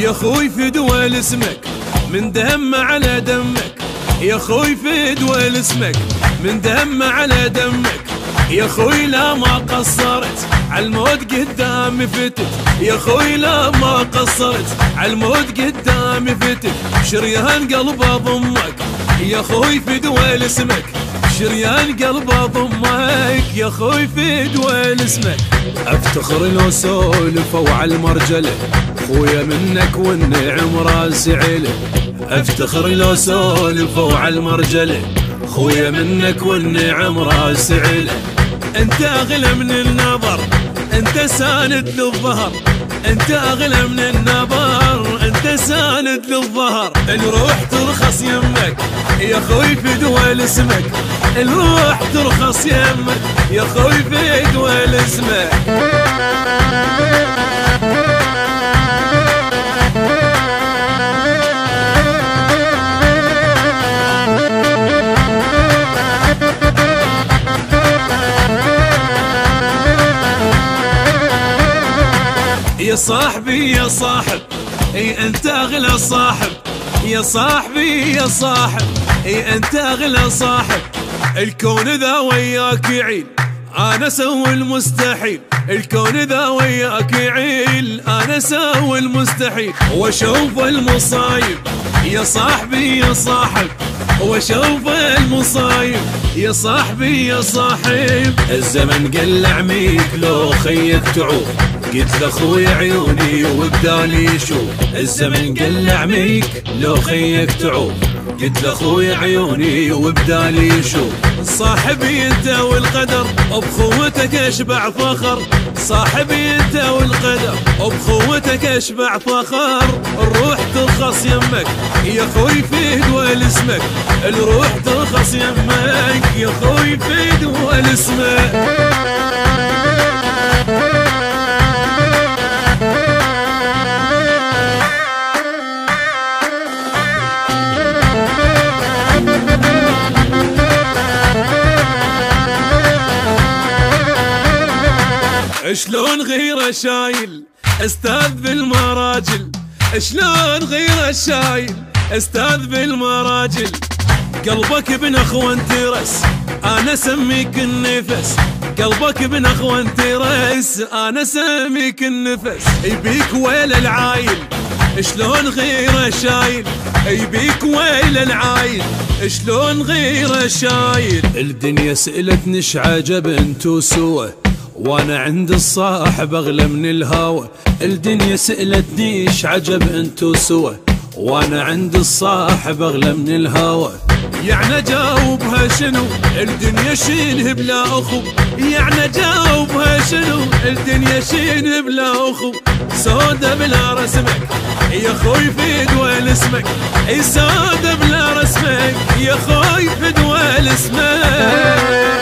يا خوي فدوى اسمك من دم على دمك، يا خوي فدوى اسمك من دم على دمك، يا خوي لا ما قصرت عالموت قدامي فتت، يا خوي لا ما قصرت عالموت قدامي فتت، شريان قلب اضمك يا خوي فدوى اسمك، شريان قلب اضمك يا خوي فدوى اسمك. افتخر لو سولفوا عالمرجله خويا منك والنعم راسي عيله، افتخر لو سولفوا عالمرجله خويا منك والنعم راسي عيله. انت اغلى من النظر انت ساند للظهر، انت اغلى من النظر انت ساند للظهر، الروح ترخص يمك يا خوي فدوى اسمك، الروح ترخص يمك يا خوي فدوى اسمك. يا صاحبي يا صاحب اي انت اغلى صاحب، يا صاحبي يا صاحب اي انت اغلى صاحب، الكون ذا وياك يعيل انا سوي المستحيل، الكون ذا وياك يعيل انا سوي المستحيل، واشوف المصايب يا صاحبي يا صاحب، واشوف المصايب يا صاحبي يا صاحب. الزمن قلع ميك لو خيك تعوف، قلت لاخوي عيوني وبدالي يشوف، الزمن قلع ميك لو خيك تعوف، قلت لاخوي عيوني وبدالي يشوف. صاحبي انت والقدر وبخوتك اشبع فخر، صاحبي انت والقدر وبخوتك اشبع فخر، الروح ترخص يمك يا خوي فدوى اسمك، الروح ترخص يمك يا خوي فدوى اسمك. شلون غيره شايل استاذ بالمراجل، شلون غيره شايل استاذ بالمراجل، قلبك ابن اخوان ترس انا اسميك النفس، قلبك ابن اخوان ترس انا اسميك النفس، يبيك ويل العايل شلون غيره شايل، يبيك ويل العايل شلون غيره شايل. الدنيا سألتني ايش عجب انتو سوا وانا عند الصاحب اغلى من الهوى، الدنيا سألتني ايش عجب انتو سوا وانا عند الصاحب اغلى من الهوى، يعني اجاوبها شنو الدنيا شيله بلا اخو، يعني اجاوبها شنو الدنيا شيله بلا اخو، سودة بلا رسمك يا خوي فدوى اسمك، اي سودة بلا رسمك يا خوي فدوى اسمك.